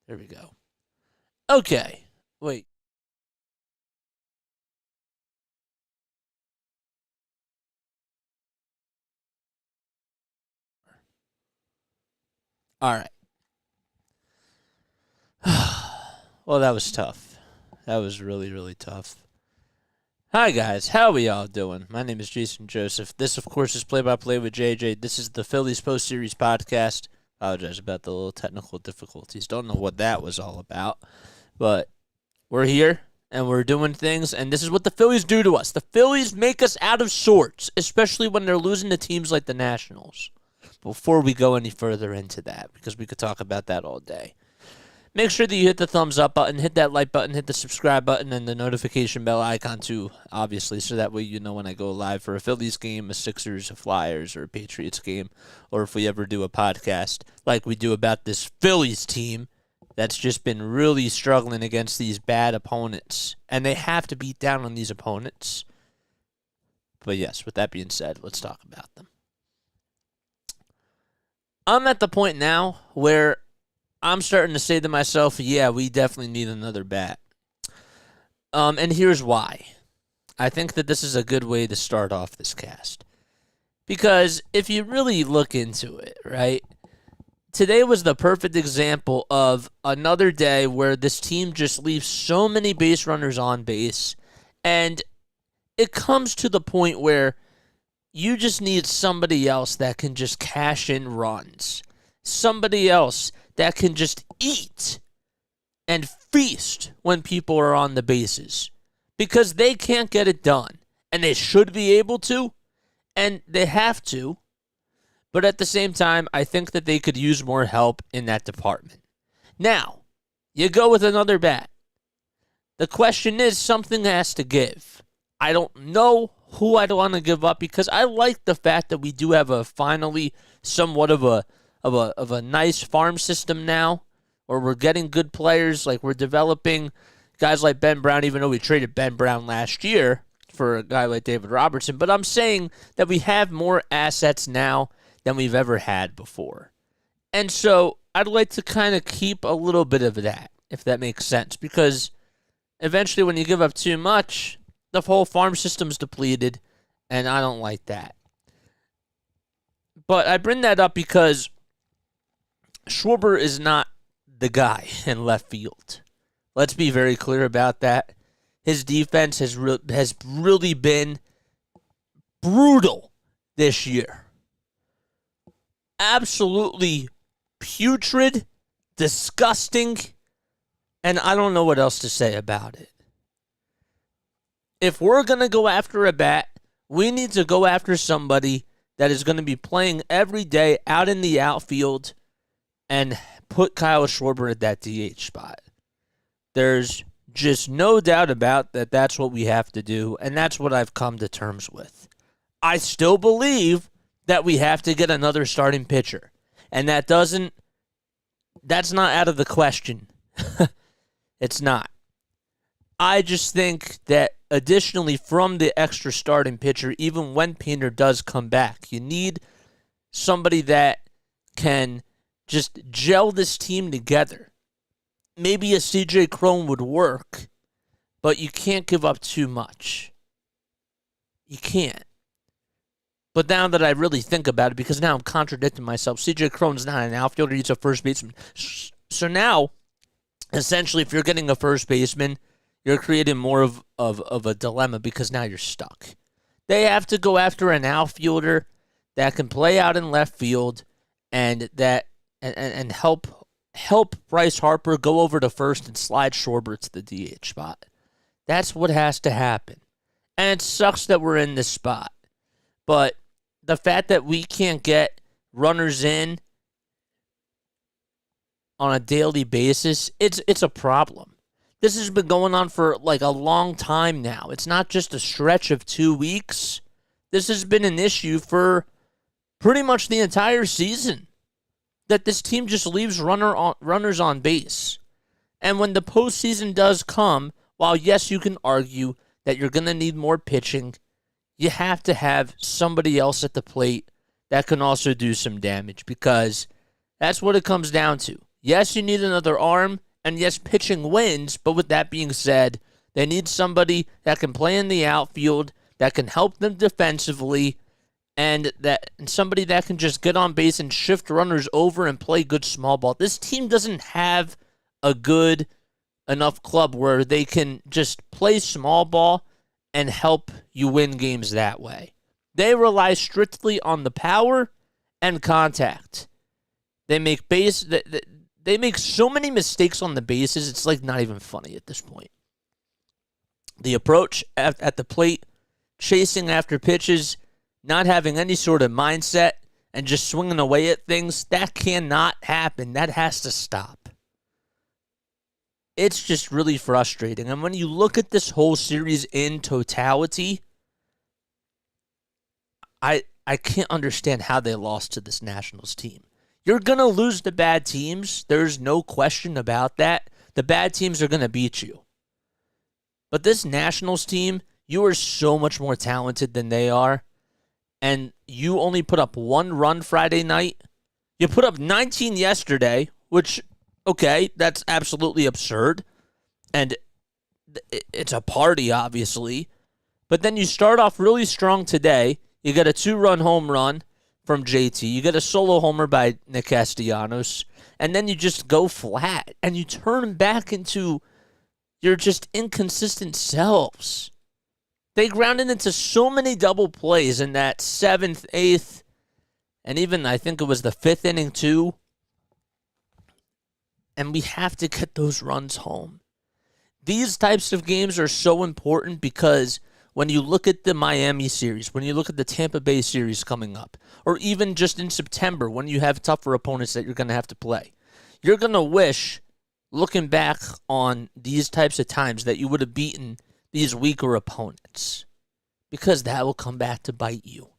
There we go. Okay. Wait. All right. Well, that was tough. That was really, really tough. Hi, guys. How are we all doing? My name is Jason Joseph. This, of course, is Play-by-Play with JJ. This is the Phillies post-series podcast. Apologize about the little technical difficulties. Don't know what that was all about. But we're here, and we're doing things, and this is what the Phillies do to us. The Phillies make us out of sorts, especially when they're losing to teams like the Nationals. Before we go any further into that, because we could talk about that all day. Make sure that you hit the thumbs up button, hit that like button, hit the subscribe button, and the notification bell icon too, obviously, so that way you know when I go live for a Phillies game, a Sixers, a Flyers, or a Patriots game, or if we ever do a podcast like we do about this Phillies team that's just been really struggling against these bad opponents. And they have to beat down on these opponents. But yes, with that being said, let's talk about them. I'm at the point now where I'm starting to say to myself, yeah, we definitely need another bat. And here's why. I think that this is a good way to start off this cast. Because if you really look into it, right, today was the perfect example of another day where this team just leaves so many base runners on base, and it comes to the point where you just need somebody else that can just cash in runs. Somebody else that can just eat and feast when people are on the bases. Because they can't get it done. And they should be able to. And they have to. But at the same time, I think that they could use more help in that department. Now, you go with another bat. The question is, something has to give. I don't know who I'd want to give up because I like the fact that we do have a finally somewhat of a nice farm system now, or we're getting good players, like we're developing guys like Ben Brown, even though we traded Ben Brown last year for a guy like David Robertson. But I'm saying that we have more assets now than we've ever had before. And so I'd like to kind of keep a little bit of that, if that makes sense, because eventually when you give up too much, the whole farm system's depleted, and I don't like that. But I bring that up because Schwarber is not the guy in left field. Let's be very clear about that. His defense has really been brutal this year. Absolutely putrid, disgusting, and I don't know what else to say about it. If we're going to go after a bat, we need to go after somebody that is going to be playing every day out in the outfield and put Kyle Schwarber at that DH spot. There's just no doubt about that that's what we have to do, and that's what I've come to terms with. I still believe that we have to get another starting pitcher, and that's not out of the question. It's not. I just think that additionally from the extra starting pitcher, even when Painter does come back, you need somebody that can just gel this team together. Maybe a C.J. Cron would work, but you can't give up too much. You can't. But now that I really think about it, because now I'm contradicting myself, C.J. Cron's not an outfielder, he's a first baseman. So now, essentially, if you're getting a first baseman, you're creating more of a dilemma because now you're stuck. They have to go after an outfielder that can play out in left field and help Bryce Harper go over to first and slide Schwarber to the DH spot. That's what has to happen. And it sucks that we're in this spot. But the fact that we can't get runners in on a daily basis, it's a problem. This has been going on for like a long time now. It's not just a stretch of 2 weeks. This has been an issue for pretty much the entire season. That this team just leaves runners on base. And when the postseason does come, while yes, you can argue that you're going to need more pitching, you have to have somebody else at the plate that can also do some damage because that's what it comes down to. Yes, you need another arm, and yes, pitching wins, but with that being said, they need somebody that can play in the outfield, that can help them defensively, and somebody that can just get on base and shift runners over and play good small ball. This team doesn't have a good enough club where they can just play small ball and help you win games that way. They rely strictly on the power and contact. They make they make so many mistakes on the bases, it's like not even funny at this point. The approach at the plate, chasing after pitches, not having any sort of mindset, and just swinging away at things, that cannot happen. That has to stop. It's just really frustrating. And when you look at this whole series in totality, I can't understand how they lost to this Nationals team. You're going to lose the bad teams. There's no question about that. The bad teams are going to beat you. But this Nationals team, you are so much more talented than they are. And you only put up 1 run Friday night. You put up 19 yesterday, which, okay, that's absolutely absurd. And it's a party, obviously. But then you start off really strong today. You get a 2-run home run from JT. You get a solo homer by Nick Castellanos. And then you just go flat. And you turn back into your just inconsistent selves. They grounded into so many double plays in that 7th, 8th, and even I think it was the 5th inning too. And we have to get those runs home. These types of games are so important because when you look at the Miami series, when you look at the Tampa Bay series coming up, or even just in September when you have tougher opponents that you're going to have to play, you're going to wish, looking back on these types of times, that you would have beaten these weaker opponents, because that will come back to bite you.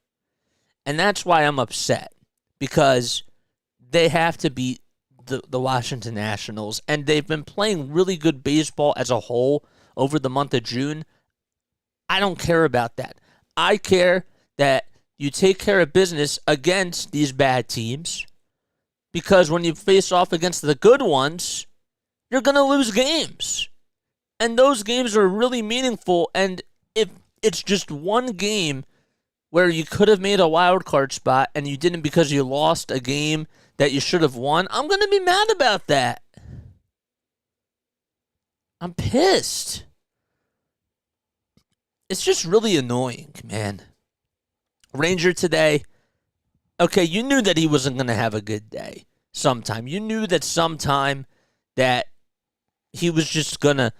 And that's why I'm upset, because they have to beat the Washington Nationals, and they've been playing really good baseball as a whole over the month of June. I don't care about that. I care that you take care of business against these bad teams, because when you face off against the good ones, you're going to lose games. And those games are really meaningful, and if it's just one game where you could have made a wild card spot and you didn't because you lost a game that you should have won, I'm going to be mad about that. I'm pissed. It's just really annoying, man. Ranger today, okay, you knew that he wasn't going to have a good day sometime. You knew that sometime that he was just going to,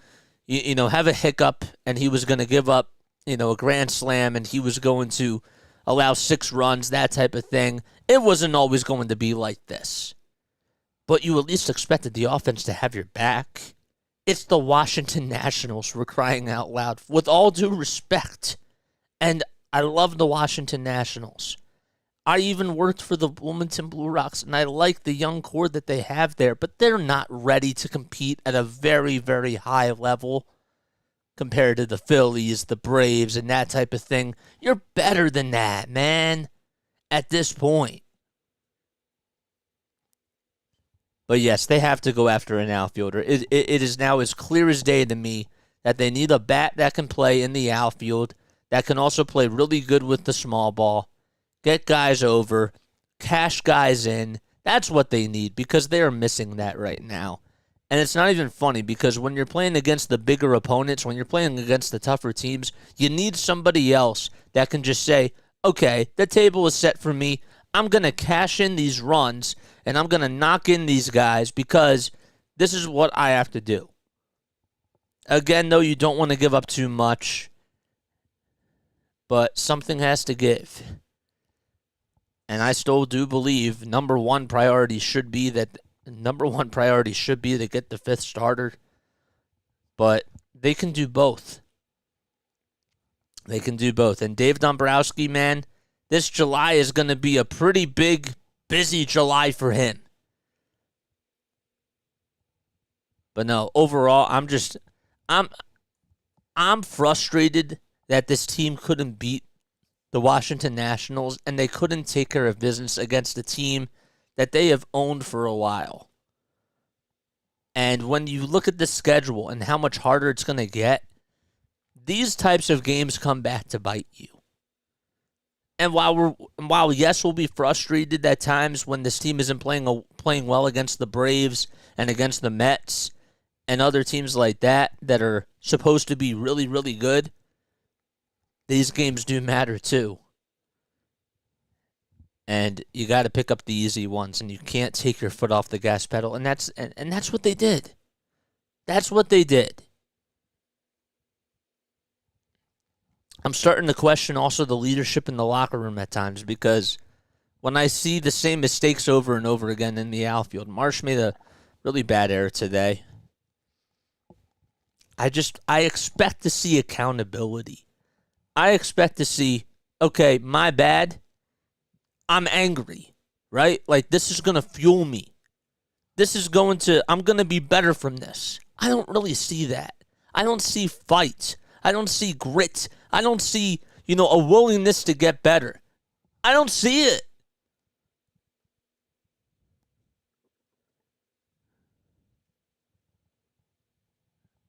have a hiccup, and he was going to give up, a grand slam, and he was going to allow 6 runs, that type of thing. It wasn't always going to be like this. But you at least expected the offense to have your back. It's the Washington Nationals, we're crying out loud, with all due respect. And I love the Washington Nationals. I even worked for the Wilmington Blue Rocks, and I like the young core that they have there, but they're not ready to compete at a very, very high level compared to the Phillies, the Braves, and that type of thing. You're better than that, man, at this point. But yes, they have to go after an outfielder. It is now as clear as day to me that they need a bat that can play in the outfield, that can also play really good with the small ball, get guys over, cash guys in. That's what they need, because they are missing that right now. And it's not even funny, because when you're playing against the bigger opponents, when you're playing against the tougher teams, you need somebody else that can just say, okay, the table is set for me. I'm going to cash in these runs, and I'm going to knock in these guys, because this is what I have to do. Again, though, you don't want to give up too much, but something has to give. And I still do believe number one priority should be to get the 5th starter. But they can do both. They can do both. And Dave Dombrowski, man, this July is going to be a pretty big, busy July for him. But no, overall, I'm frustrated that this team couldn't beat the Washington Nationals, and they couldn't take care of business against a team that they have owned for a while. And when you look at the schedule and how much harder it's going to get, these types of games come back to bite you. And while yes, we'll be frustrated at times when this team isn't playing well against the Braves and against the Mets and other teams like that are supposed to be really, really good, these games do matter too. And you got to pick up the easy ones, and you can't take your foot off the gas pedal. And that's what they did. That's what they did. I'm starting to question also the leadership in the locker room at times, because when I see the same mistakes over and over again in the outfield, Marsh made a really bad error today. I expect to see accountability. I expect to see, okay, my bad. I'm angry, right? Like, this is going to fuel me. I'm going to be better from this. I don't really see that. I don't see fight. I don't see grit. I don't see, a willingness to get better. I don't see it.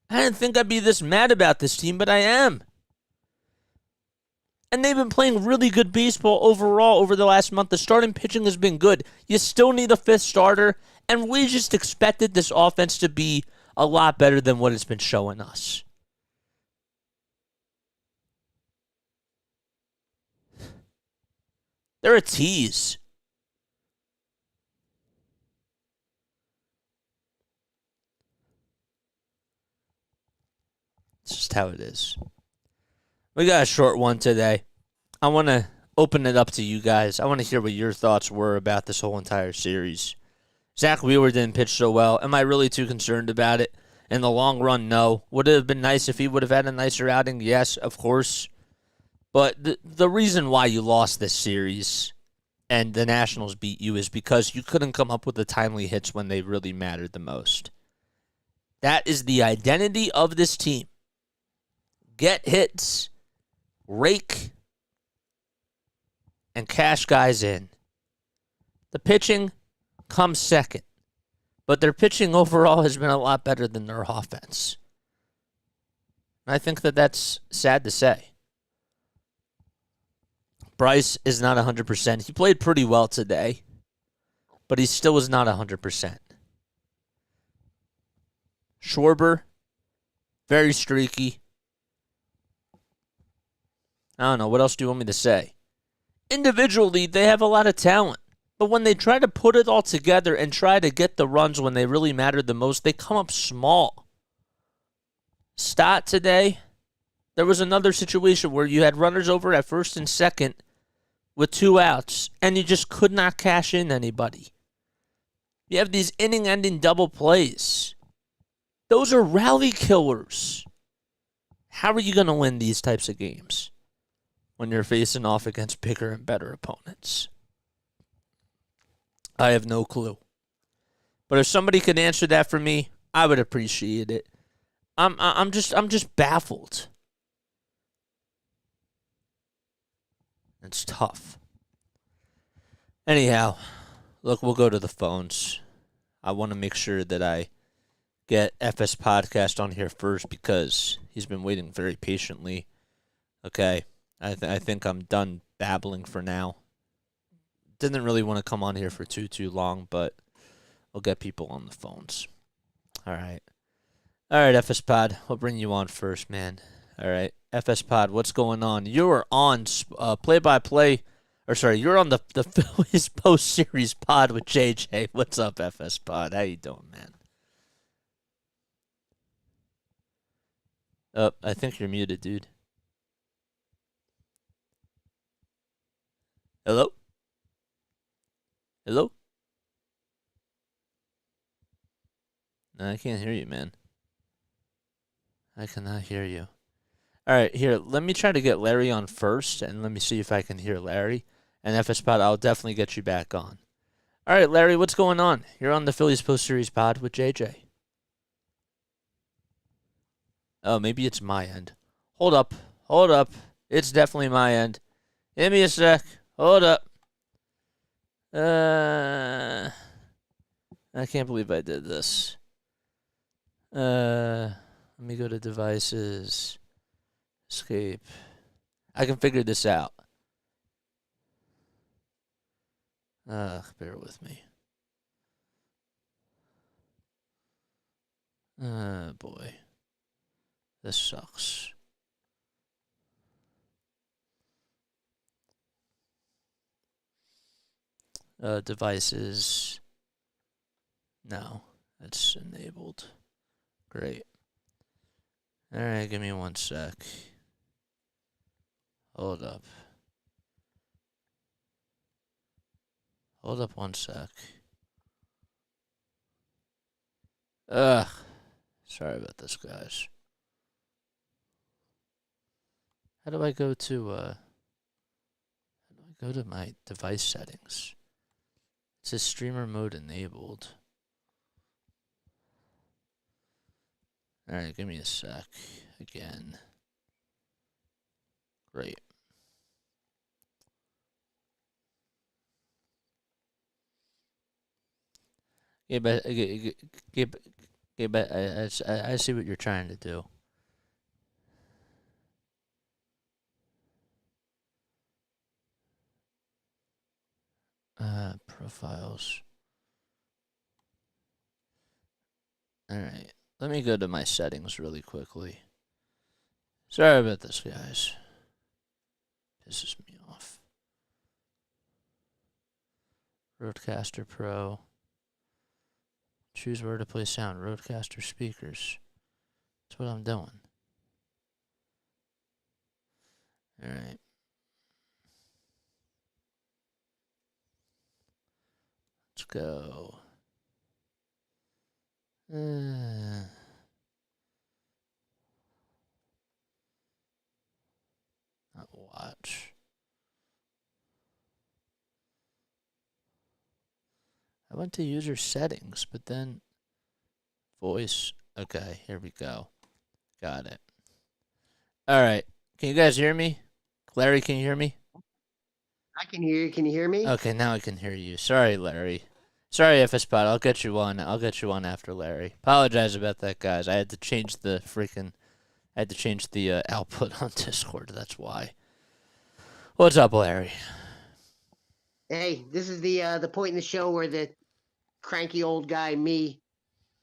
I didn't think I'd be this mad about this team, but I am. And they've been playing really good baseball overall over the last month. The starting pitching has been good. You still need a fifth starter, and we just expected this offense to be a lot better than what it's been showing us. They're a tease. It's just how it is. We got a short one today. I want to open it up to you guys. I want to hear what your thoughts were about this whole entire series. Zach Wheeler didn't pitch so well. Am I really too concerned about it? In the long run, no. Would it have been nice if he would have had a nicer outing? Yes, of course. But the reason why you lost this series and the Nationals beat you is because you couldn't come up with the timely hits when they really mattered the most. That is the identity of this team. Get hits, rake, and cash guys in. The pitching comes second, but their pitching overall has been a lot better than their offense. I think that's sad to say. Bryce is not 100%. He played pretty well today, but he still was not 100%. Schwarber, very streaky. I don't know. What else do you want me to say? Individually, they have a lot of talent. But when they try to put it all together and try to get the runs when they really matter the most, they come up small. Stott today, there was another situation where you had runners over at first and second with 2 outs, and you just could not cash in anybody. You have these inning-ending double plays. Those are rally killers. How are you going to win these types of games when you're facing off against bigger and better opponents? I have no clue. But if somebody could answer that for me, I would appreciate it. I'm just baffled. It's tough. Anyhow, look, we'll go to the phones. I want to make sure that I get FS Podcast on here first because he's been waiting very patiently. Okay, I think I'm done babbling for now. Didn't really want to come on here for too long, but we'll get people on the phones. All right, FS Pod, we'll bring you on first, man. All right, FS Pod, what's going on? You're on play-by-play, you're on the Phillies post-series pod with JJ. What's up, FS Pod? How you doing, man? Oh, I think you're muted, dude. Hello? Hello? No, I can't hear you, man. I cannot hear you. All right, here, let me try to get Larry on first, and let me see if I can hear Larry. And FS Pod, I'll definitely get you back on. All right, Larry, what's going on? You're on the Phillies post-series pod with JJ. Oh, maybe it's my end. Hold up. It's definitely my end. Give me a sec. Hold up. I can't believe I did this. Let me go to devices. Escape. I can figure this out. Bear with me. Boy. This sucks. Devices. No, that's enabled. Great. Alright, give me 1 sec. Hold up. Hold up 1 sec. Ugh. Sorry about this, guys. How do I go to my device settings? It says streamer mode enabled. Alright, give me a sec. Again. Great. Yeah, but I see what you're trying to do. Profiles. Alright. Let me go to my settings really quickly. Sorry about this, guys. Pisses me off. Roadcaster Pro. Choose where to play sound. Roadcaster speakers. That's what I'm doing. Alright. Let's go. Not watch. I went to user settings, but then voice. Okay, here we go. Got it. All right. Can you guys hear me? Larry, can you hear me? I can hear you. Can you hear me? Okay, now I can hear you. Sorry, Larry. Sorry, FSPod. I'll get you one. I'll get you one after Larry. Apologize about that, guys. I had to change the output on Discord. That's why. What's up, Larry? Hey, this is the point in the show where the cranky old guy me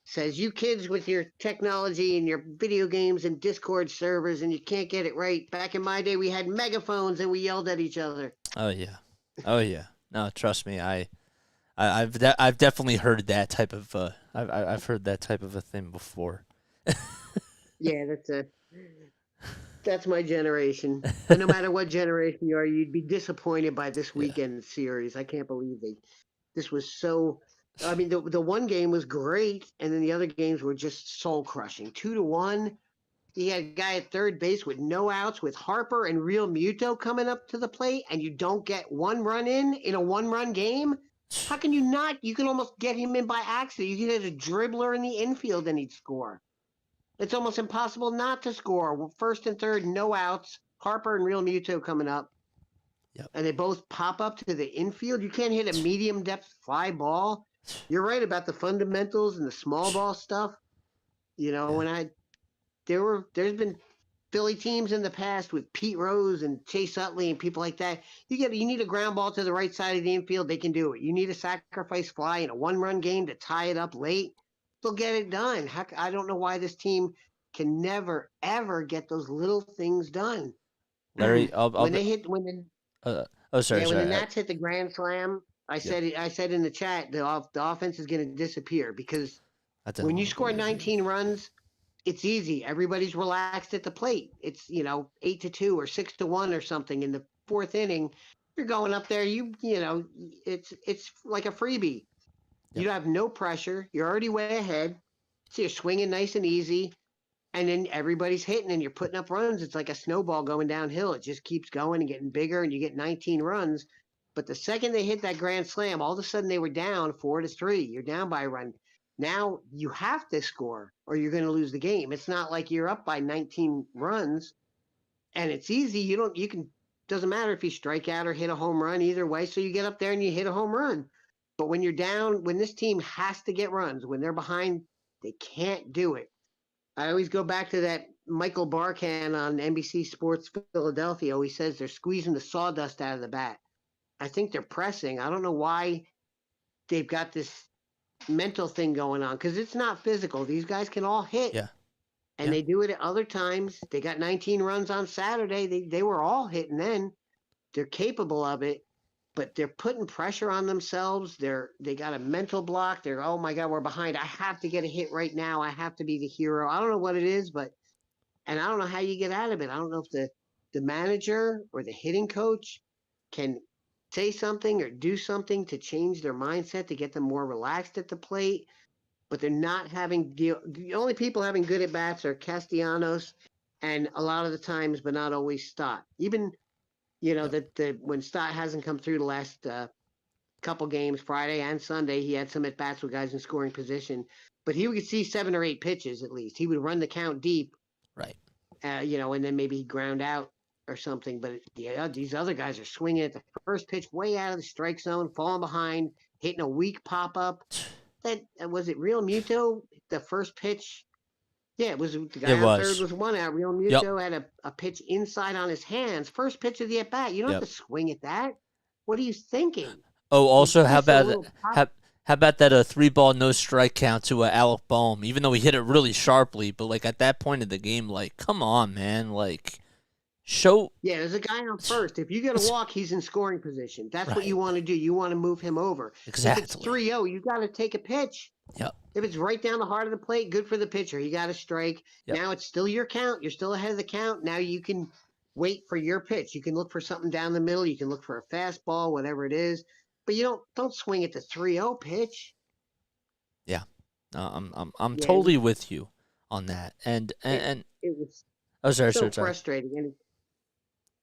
says, "You kids with your technology and your video games and Discord servers, and you can't get it right. Back in my day, we had megaphones and we yelled at each other." Oh yeah. Oh yeah. No, trust me. I've definitely heard that type of I've heard that type of a thing before. Yeah, that's my generation. But no matter what generation you are, you'd be disappointed by this Yeah. weekend series. I can't believe this was so. I mean, the one game was great, and then the other games were just soul crushing. 2-1. He had a guy at third base with no outs with Harper and Real Muto coming up to the plate, and you don't get one run in a 1-run game. How can you not? You can almost get him in by accident. You can hit a dribbler in the infield and he'd score. It's almost impossible not to score. First and third, no outs. Harper and Real Muto coming up. Yep. And they both pop up to the infield. You can't hit a medium depth fly ball. You're right about the fundamentals and the small ball stuff. You know, Yeah. there's been Philly teams in the past with Pete Rose and Chase Utley and people like that. You need a ground ball to the right side of the infield, they can do it. You need a sacrifice fly in a 1-run game to tie it up late, they'll get it done. Heck, I don't know why this team can never ever get those little things done. Larry, when they hit when the sorry, when the sorry. Nats hit the grand slam, I said in the chat the offense is going to disappear because I don't when you want to score believe you. 19 runs, it's easy. Everybody's relaxed at the plate. It's 8-2 or 6-1 or something in the fourth inning. You're going up there. It's like a freebie. Yep. You have no pressure. You're already way ahead. So you're swinging nice and easy, and then everybody's hitting, and you're putting up runs. It's like a snowball going downhill. It just keeps going and getting bigger, and you get 19 runs. But the second they hit that grand slam, all of a sudden they were down 4-3. You're down by a run. Now you have to score or you're going to lose the game. It's not like you're up by 19 runs and it's easy. Doesn't matter if you strike out or hit a home run either way. So you get up there and you hit a home run. But when you're down, when this team has to get runs, when they're behind, they can't do it. I always go back to that Michael Barkan on NBC Sports Philadelphia. Always says they're squeezing the sawdust out of the bat. I think they're pressing. I don't know why they've got this mental thing going on because it's not physical. These guys can all hit, Yeah. and Yeah. they do it at other times. They got 19 runs on Saturday. They were all hitting then. They're capable of it, but they're putting pressure on themselves. They got a mental block. They're, oh my God, we're behind. I have to get a hit right now. I have to be the hero. I don't know what it is, but and I don't know how you get out of it. I don't know if the manager or the hitting coach can say something or do something to change their mindset to get them more relaxed at the plate. But they're not having the only people having good at bats are Castellanos and a lot of the times, but not always Stott. Even Yep. that the when Stott hasn't come through the last couple games, Friday and Sunday, he had some at bats with guys in scoring position, but he would see 7 or 8 pitches at least. He would run the count deep, Right. and then maybe he'd ground out or something. But yeah, these other guys are swinging at the first pitch way out of the strike zone, falling behind, hitting a weak pop up. That was it. Real Muto, the first pitch. Yeah, it was the It guy on third was. was one out. Real Yep. Muto had a pitch inside on his hands. First pitch of the at bat. You don't have Yep. to swing at that. What are you thinking? Oh, It's also, just a little pop. how about that 3-ball no strike count to Alec Boehm? Even though he hit it really sharply, but like at that point of the game, like, come on, man, like, show. Yeah, there's a guy on first. If you get a It's walk, he's in scoring position. That's what right. you want to do. You want to move him over. If it's Exactly. 3-0, you got to take a pitch. Yep. If it's right down the heart of the plate, good for the pitcher. He got a strike. Yep. Now it's still your count. You're still ahead of the count. Now you can wait for your pitch. You can look for something down the middle. You can look for a fastball, whatever it is. But you don't swing at the 3-0 pitch. Yeah. I'm Yeah, totally with you on that. it was Oh, sorry, so sorry. frustrating. And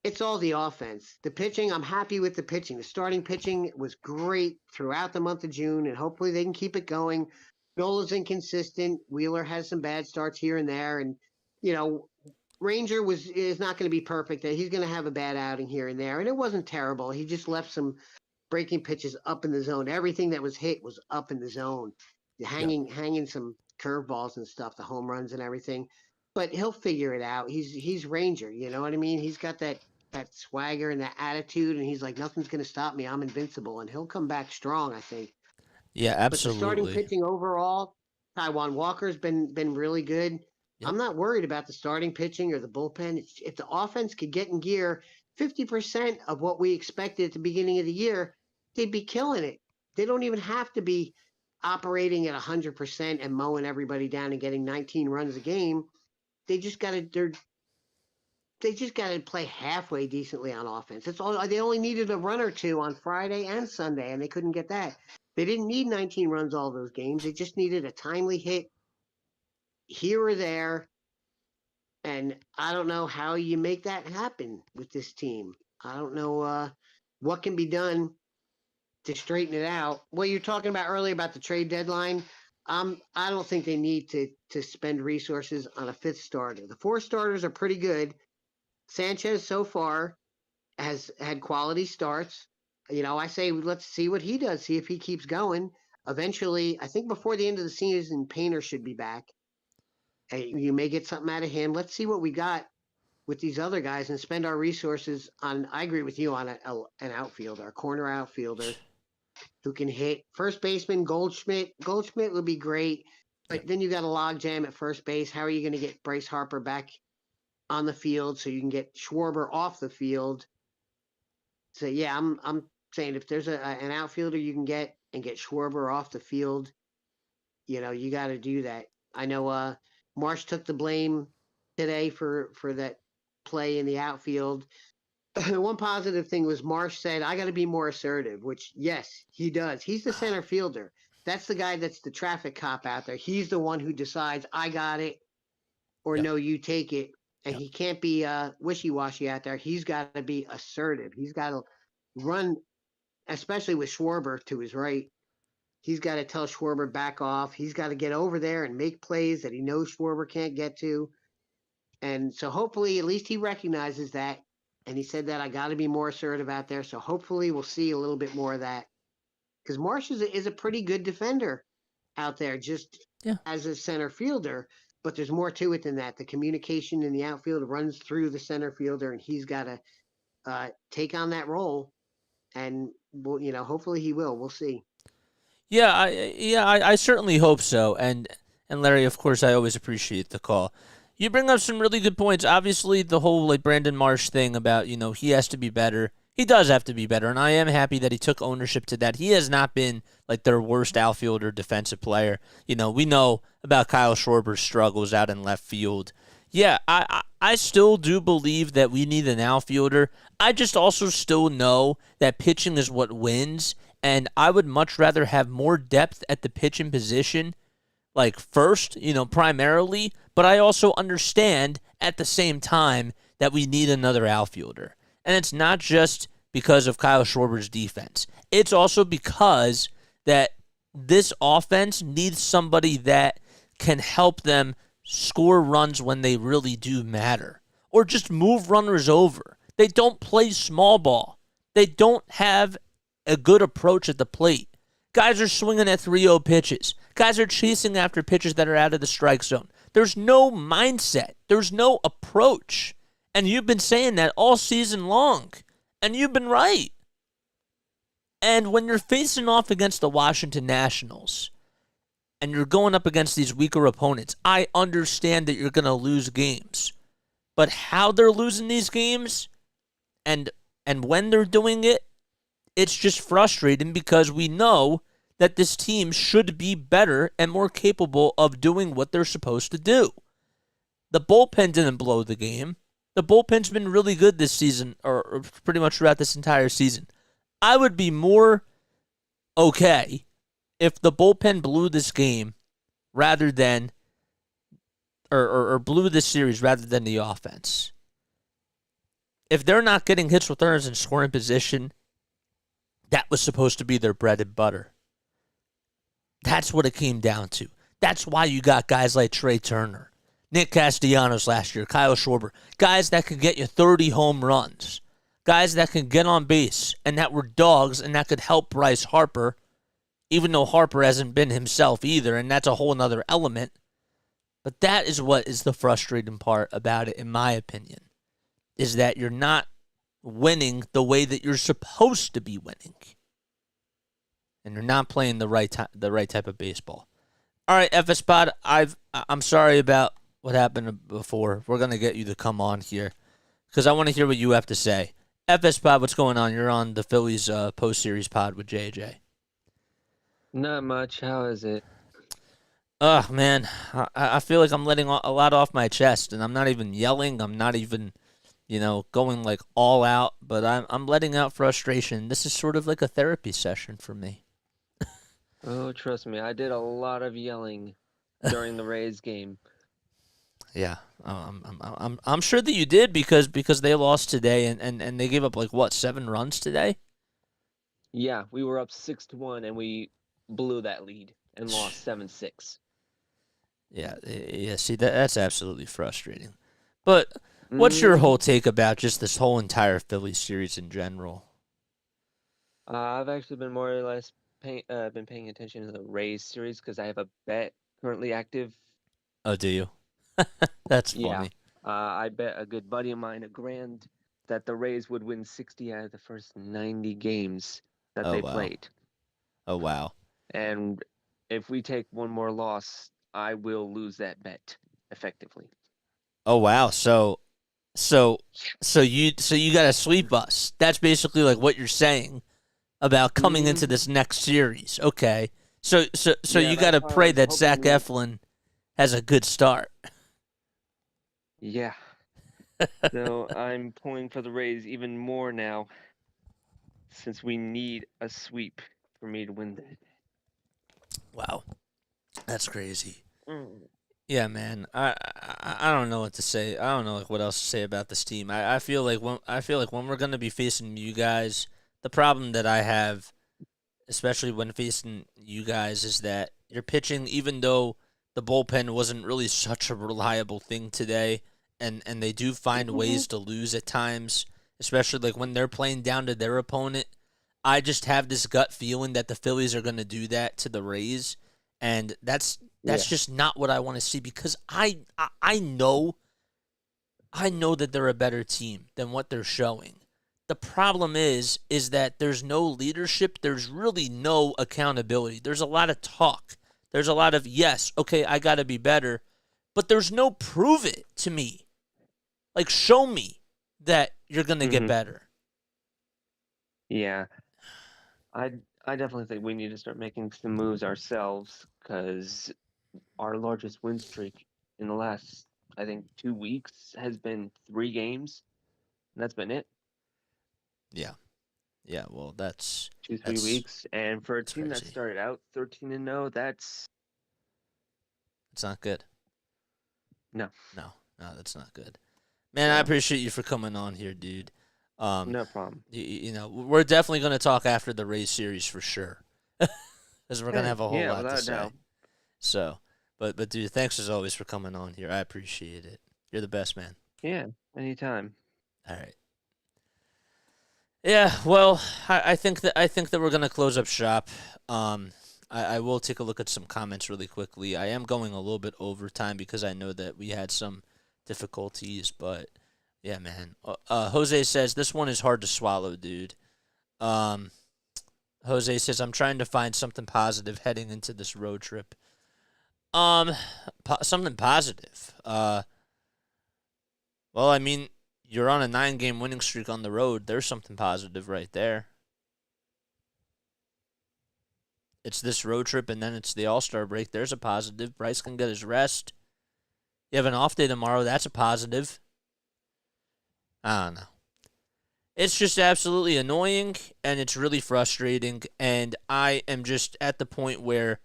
it's all the offense. The pitching, I'm happy with the pitching. The starting pitching was great throughout the month of June, and hopefully they can keep it going. Nola's inconsistent. Wheeler has some bad starts here and there, and you know, Ranger is not going to be perfect. He's going to have a bad outing here and there, and it wasn't terrible. He just left some breaking pitches up in the zone. Everything that was hit was up in the zone, Yep. hanging some curveballs and stuff, the home runs and everything. But he'll figure it out. He's Ranger, you know what I mean? He's got that swagger and that attitude, and he's like, nothing's going to stop me. I'm invincible, and he'll come back strong, I think. Yeah, But the starting absolutely. pitching overall, Taiwan Walker's been really good. Yep. I'm not worried about the starting pitching or the bullpen. If the offense could get in gear, 50% of what we expected at the beginning of the year, they'd be killing it. They don't even have to be operating at 100% and mowing everybody down and getting 19 runs a game. They just got to they just got to play halfway decently on offense. That's all. They only needed a run or two on Friday and Sunday, and they couldn't get that. They didn't need 19 runs all those games. They just needed a timely hit here or there. And I don't know how you make that happen with this team. I don't know what can be done to straighten it out. What you're talking about earlier about the trade deadline, I don't think they need to spend resources on a fifth starter. The 4 starters are pretty good. Sanchez so far has had quality starts. I say let's see what he does, see if he keeps going. Eventually, I think before the end of the season, Painter should be back. Hey, you may get something out of him. Let's see what we got with these other guys and spend our resources on. I agree with you on an outfielder, a corner outfielder who can hit. First baseman Goldschmidt. Goldschmidt would be great, Yep. but then you got a log jam at first base. How are you going to get Bryce Harper back on the field so you can get Schwarber off the field? So yeah, I'm saying if there's an outfielder you can get and get Schwarber off the field, you got to do that. I know Marsh took the blame today for that play in the outfield. One positive thing was Marsh said, I got to be more assertive, which, yes, he does. He's the center fielder. That's the guy that's the traffic cop out there. He's the one who decides, I got it, or Yep. no, you take it. And Yep. he can't be wishy-washy out there. He's got to be assertive. He's got to run, especially with Schwarber to his right. He's got to tell Schwarber back off. He's got to get over there and make plays that he knows Schwarber can't get to. And so hopefully at least he recognizes that. And he said that I got to be more assertive out there. So hopefully we'll see a little bit more of that. Because Marsh is a pretty good defender out there just Yeah. as a center fielder. but there's more to it than that. The communication in the outfield runs through the center fielder, and he's got to take on that role. And hopefully he will. We'll see. I certainly hope so. And Larry, of course, I always appreciate the call. You bring up some really good points. Obviously, the whole like Brandon Marsh thing about he has to be better. He does have to be better, and I am happy that he took ownership to that. He has not been like their worst outfielder, defensive player. We know about Kyle Schwarber's struggles out in left field. Yeah, I still do believe that we need an outfielder. I just also still know that pitching is what wins, and I would much rather have more depth at the pitching position, like first, primarily, but I also understand at the same time that we need another outfielder. And it's not just because of Kyle Schwarber's defense. It's also because that this offense needs somebody that can help them score runs when they really do matter, or just move runners over. They don't play small ball. They don't have a good approach at the plate. Guys are swinging at 3-0 pitches. Guys are chasing after pitches that are out of the strike zone. There's no mindset. There's no approach. And you've been saying that all season long. And you've been right. And when you're facing off against the Washington Nationals and you're going up against these weaker opponents, I understand that you're going to lose games. But how they're losing these games and when they're doing it, it's just frustrating because we know that this team should be better and more capable of doing what they're supposed to do. The bullpen didn't blow the game. The bullpen's been really good this season, or pretty much throughout this entire season. I would be more okay if the bullpen blew this game rather than, or blew this series rather than the offense. If they're not getting hits with runners in scoring position, that was supposed to be their bread and butter. That's what it came down to. That's why you got guys like Trey Turner, Nick Castellanos last year, Kyle Schwarber, guys that could get you 30 home runs, guys that can get on base and that were dogs and that could help Bryce Harper, even though Harper hasn't been himself either, and that's a whole other element. But that is what is the frustrating part about it, in my opinion, is that you're not winning the way that you're supposed to be winning. And you're not playing the right type of baseball. All right, FS Pod, I'm sorry about what happened before. We're going to get you to come on here because I want to hear what you have to say. FS Pod, what's going on? You're on the Phillies post-series pod with JJ. Not much. How is it? Ugh, man. I feel like I'm letting a lot off my chest, and I'm not even yelling. I'm not even, going like all out, but I'm letting out frustration. This is sort of like a therapy session for me. Oh, trust me, I did a lot of yelling during the Rays game. Yeah, I'm sure that you did because they lost today and they gave up 7 runs today? Yeah, we were up 6-1 and we blew that lead and lost 7-6. Yeah. See, that's absolutely frustrating. But what's your whole take about just this whole entire Phillies series in general? I've actually been more or less been paying attention to the Rays series because I have a bet currently active. Oh, do you? That's funny. Yeah, I bet a good buddy of mine $1,000 that the Rays would win 60 out of the first 90 games that they played. Oh, wow. And if we take one more loss, I will lose that bet effectively. Oh, wow. So you got to sweep us. That's basically like what you're saying about coming into this next series. Okay. So Yeah, you got to that's why I pray was that hoping Zach we- Eflin has a good start. Yeah. So I'm pulling for the Rays even more now, since we need a sweep for me to win that. Wow. That's crazy. Mm. Yeah, man. I don't know what to say. I don't know what else to say about this team. I feel like when we're gonna be facing you guys, the problem that I have, especially when facing you guys, is that your pitching, even though the bullpen wasn't really such a reliable thing today, and they do find ways to lose at times, especially when they're playing down to their opponent. I just have this gut feeling that the Phillies are gonna do that to the Rays, and that's That's just not what I want to see because I know that they're a better team than what they're showing. The problem is that there's no leadership. There's really no accountability. There's a lot of talk. There's a lot of, yes, okay, I got to be better. But there's no prove it to me. Like, show me that you're going to get better. Yeah. I definitely think we need to start making some moves ourselves because our largest win streak in the last, I think, 2 weeks has been 3 games. And that's been it. Yeah. Yeah, well, that's 3 weeks. And for a team crazy. that started out 13-0, that's not good. No, that's not good. Man, I appreciate you for coming on here, dude. no problem. You know, we're definitely going to talk after the Rays series for sure, because we're going to have a whole lot to say. Doubt. So, but dude, thanks as always for coming on here. I appreciate it. You're the best, man. Yeah, anytime. All right. Yeah, well, I think that we're going to close up shop. I will take a look at some comments really quickly. I am going a little bit over time because I know that we had some difficulties, but yeah, man. Jose says this one is hard to swallow, dude. Jose says I'm trying to find something positive heading into this road trip. Something positive. Well, I mean, you're on a 9-game winning streak on the road. There's something positive right there. It's this road trip, and then it's the All-Star break. There's a positive. Bryce can get his rest. You have an off day tomorrow. That's a positive. I don't know. It's just absolutely annoying, and it's really frustrating, and I am just at the point where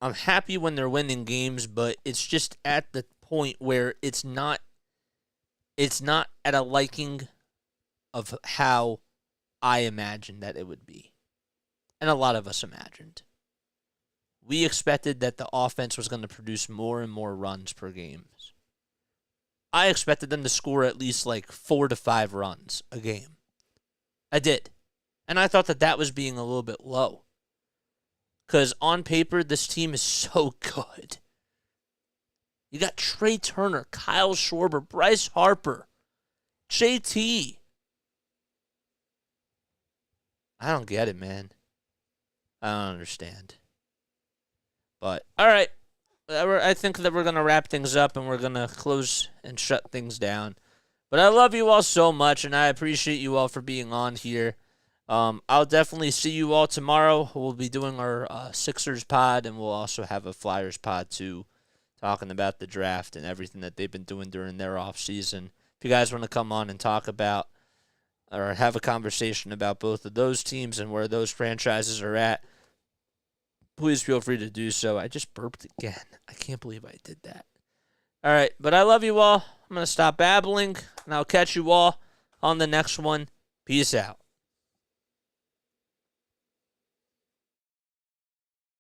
I'm happy when they're winning games, but it's just at the point where it's not at a liking of how I imagined that it would be. And a lot of us imagined. We expected that the offense was going to produce more and more runs per game. I expected them to score at least like 4 to 5 runs a game. I did. And I thought that was being a little bit low. Because on paper, this team is so good. You got Trey Turner, Kyle Schwarber, Bryce Harper, JT. I don't get it, man. I don't understand. But, all right. I think that we're going to wrap things up and we're going to close and shut things down. But I love you all so much, and I appreciate you all for being on here. I'll definitely see you all tomorrow. We'll be doing our Sixers pod, and we'll also have a Flyers pod, too, talking about the draft and everything that they've been doing during their offseason. If you guys want to come on and talk about or have a conversation about both of those teams and where those franchises are at, please feel free to do so. I just burped again. I can't believe I did that. All right, but I love you all. I'm going to stop babbling, and I'll catch you all on the next one. Peace out.